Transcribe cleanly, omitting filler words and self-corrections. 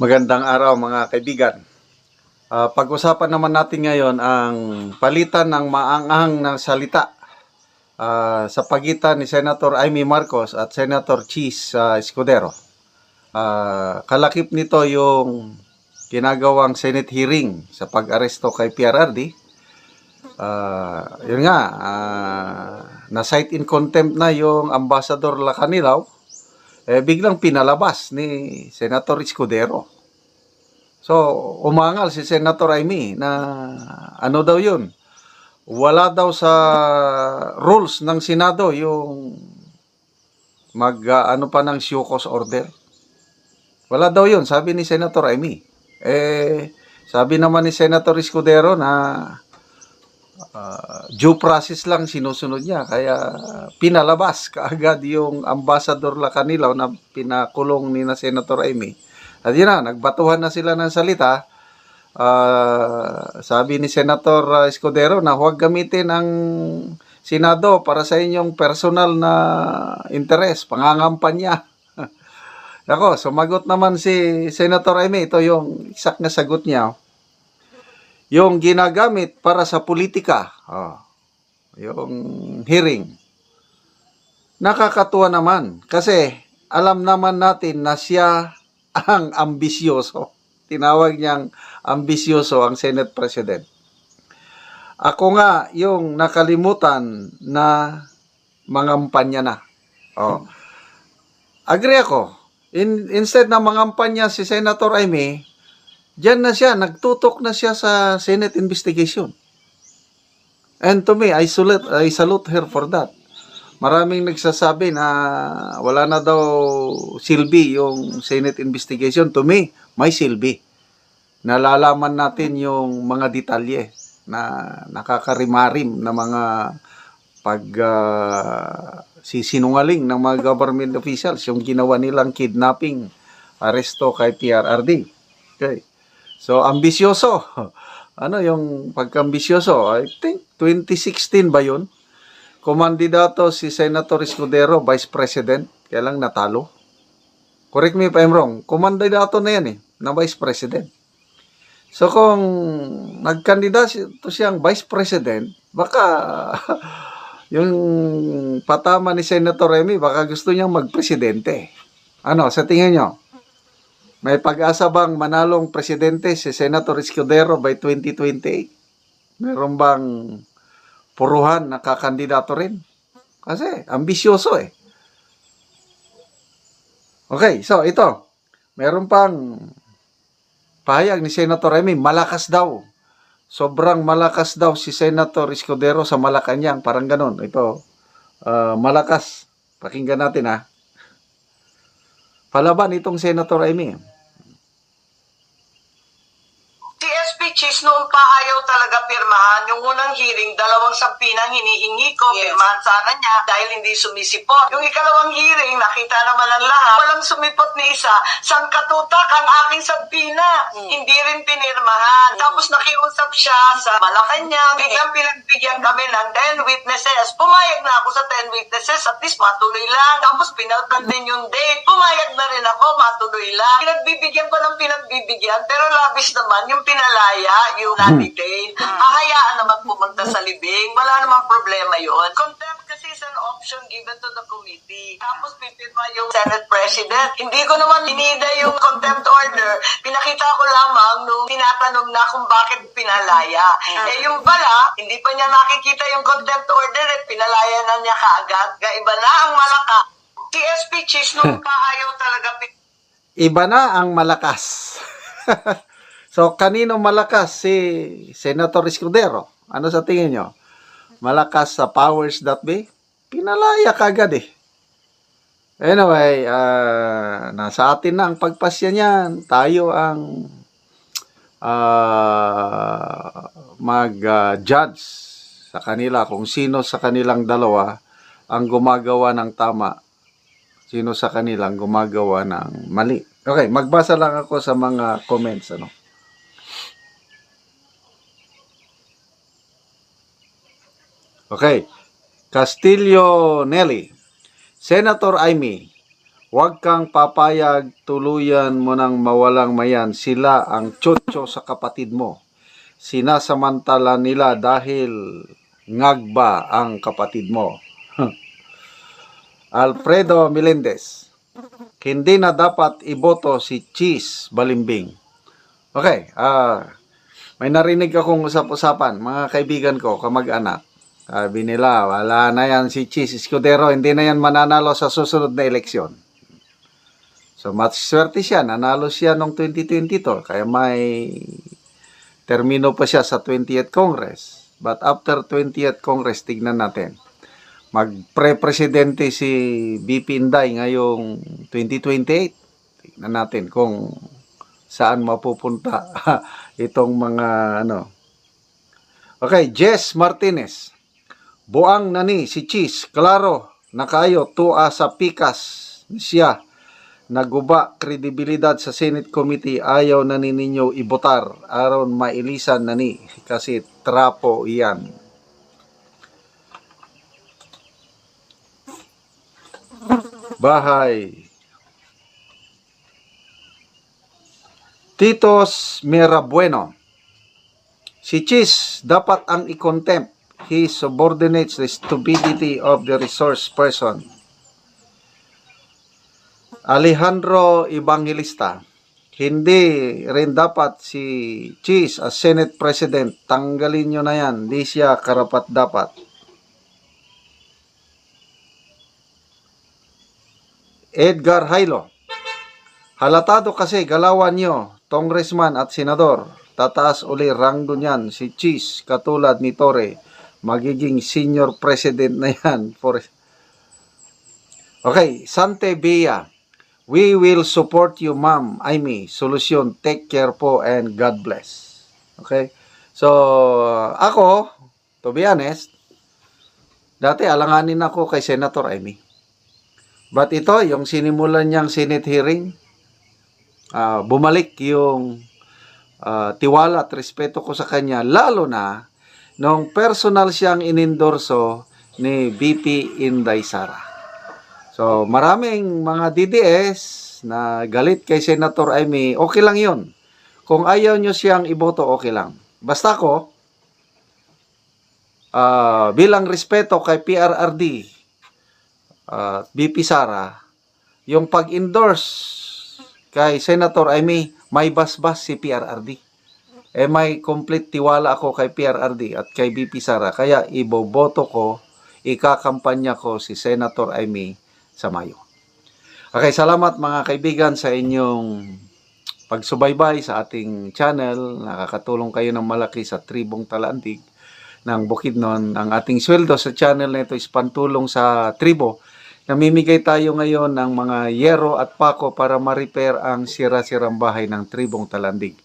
Magandang araw mga kaibigan. Pag-usapan naman natin ngayon ang palitan ng maanghang na salita sa pagitan ni Senator Amy Marcos at Senator Chis Escudero. Kalakip nito yung ginagawang Senate hearing sa pag-aresto kay PRRD. Yun nga, na-cite in contempt na yung Ambassador Lacanilaw, biglang pinalabas ni Senator Escudero. So, umangal si Senator Amy na ano daw yun, wala daw sa rules ng Senado yung ano pa ng show cause order. Wala daw yun, sabi ni Senator Amy. Sabi naman ni Senator Escudero na due process lang sinusunod niya, kaya pinalabas kaagad yung Ambassador Lacanilaw na pinakulong ni na Senator Amy. At yun na, nagbatuhan na sila ng salita. Sabi ni Senator Escudero na huwag gamitin ang Senado para sa inyong personal na interes, pangangampanya. Ako, sumagot naman si Senator Amy, ito yung exact na sagot niya. Yung ginagamit para sa politika, yung hearing, nakakatuwa naman kasi alam naman natin na siya ang ambisyoso. Tinawag niyang ambisyoso ang Senate President. Ako nga yung nakalimutan na mangampanya na. Agree ako. Instead na mangampanya si Senator Amy, diyan na siya, nagtutok na siya sa Senate investigation. And to me, I salute her for that. Maraming nagsasabi na wala na daw silbi yung Senate investigation. To me, may silbi. Nalalaman natin yung mga detalye na nakakarimarim na mga sisinungaling ng mga government officials, yung ginawa nilang kidnapping, aresto kay PRRD. Okay. So, ambisyoso. Ano yung pagka-ambisyoso? I think 2016 ba yun? Kumandidato si Senator Escudero, Vice President, kaya lang natalo. Correct me if I'm wrong. Kumandidato na yan na Vice President. So kung nagkandidato siyang Vice President, baka yung patama ni Senator Amy, baka gusto niyang magpresidente. Ano, sa tingin nyo? May pag-asa bang manalong presidente si Senator Escudero by 2028? Meron bang puruhan na kakandidato rin? Kasi ambisyoso Okay, so ito. Meron pang pahayag ni Senator Amy, malakas daw. Sobrang malakas daw si Senator Escudero sa Malacanang. Parang ganon. Ito, malakas. Pakinggan natin Palaban itong Senator Amy. Chis, noon pa ayaw talaga pirmahan. Yung unang hearing, 2 sampinang hinihingi ko, pirmahan sana niya dahil hindi sumisipot. Yung ikalawang hearing, nakita naman ang lahat, walang sumipot ni isa, sangkatutak ang aking sampina. Hindi rin pinirmahan. Tapos nakiusap siya sa Malacanang, biglang pinagbigyan kami ng 10 witnesses. Pumayag na ako sa 10 witnesses, at least matuloy lang. Tapos pinalkan din yung date. Pumayag na rin ako, matuloy lang. Pinagbibigyan ko ng pinagbibigyan, pero labis naman yung pinalaya, yung candidate, hahayaan naman pumunta sa libing. Wala namang problema yun. Contempt kasi is an option given to the committee. Tapos pipirma yung Senate President. Hindi ko naman inida yung contempt order. Pinakita ko lamang nung tinatanong na kung bakit pinalaya. Yung bala, hindi pa niya nakikita yung contempt order pinalaya na niya kaagad. Iba na ang malaka. Si SP Chis nung pa ayaw talaga Iba na ang malakas. So, kanino malakas si Senator Escudero? Ano sa tingin nyo? Malakas sa powers that be? Pinalaya kagad Anyway, nasa atin na ang pagpasya niyan. Tayo ang mag-judge sa kanila kung sino sa kanilang dalawa ang gumagawa ng tama. Sino sa kanilang gumagawa ng mali. Okay, magbasa lang ako sa mga comments. Okay. Castillo Nelly. Senator Amy, Huwag kang papayag, tuluyan mo nang mawalang mayan. Sila ang tsotso sa kapatid mo. Sinasamantala nila dahil ngagba ang kapatid mo. Alfredo Melendez. Hindi na dapat iboto si Cheese Balimbing. Okay, may narinig akong usap-usapan, mga kaibigan ko, kamag-anak. Sabi nila, wala na yan si Cheese Escudero, hindi na yan mananalo sa susunod na eleksyon. So, maswerte siya, nanalo siya noong 2022, kaya may termino pa siya sa 20th Congress. But after 20th Congress, tignan natin. Magpre-presidente si BP Inday ngayong 2028. Tignan natin kung saan mapupunta itong mga ano. Okay, Jess Martinez. Buang nani si Cheese, klaro, nakayo tua sa pikas siya. Naguba kredibilidad sa Senate Committee, ayaw na ninyo ibotar aron mailisan nani kasi trapo iyan. Bahay. Titos Mirabueno. Si Cheese dapat ang i-contempt. He subordinates the stupidity of the resource person. Alejandro Evangelista. Hindi rin dapat si Cheese as Senate President. Tanggalin nyo na yan. Di siya karapat-dapat. Edgar Hailo. Halatado kasi galawan nyo, congressman at senador. Tataas uli ranggo niyan si Cheese katulad ni Torre. Magiging senior president na yan. Okay, Sante Bea. We will support you, ma'am. Amy, solusyon. Take care po and God bless. Okay? So, ako, to be honest, dati alanganin ako kay Senator Amy. But ito, yung sinimulan niyang Senate hearing, bumalik yung tiwala at respeto ko sa kanya, lalo na nung personal siyang inendorso ni BP Inday Sara. So, maraming mga DDS na galit kay Senator Amy, okay lang yun. Kung ayaw nyo siyang iboto, okay lang. Basta ko, bilang respeto kay PRRD, BP Sara, yung pag-endorse kay Senator Amy, may basbas si PRRD. May complete tiwala ako kay PRRD at kay BP Sara. Kaya iboboto ko, ikakampanya ko si Senator Amy sa Mayo. Okay, salamat mga kaibigan sa inyong pagsubaybay sa ating channel. Nakakatulong kayo ng malaki sa Tribong Talandig ng Bukidnon. Ang ating sweldo sa channel na ito is pantulong sa tribo. Namimigay tayo ngayon ng mga yero at pako para ma-repair ang sira-sirang bahay ng Tribong Talandig.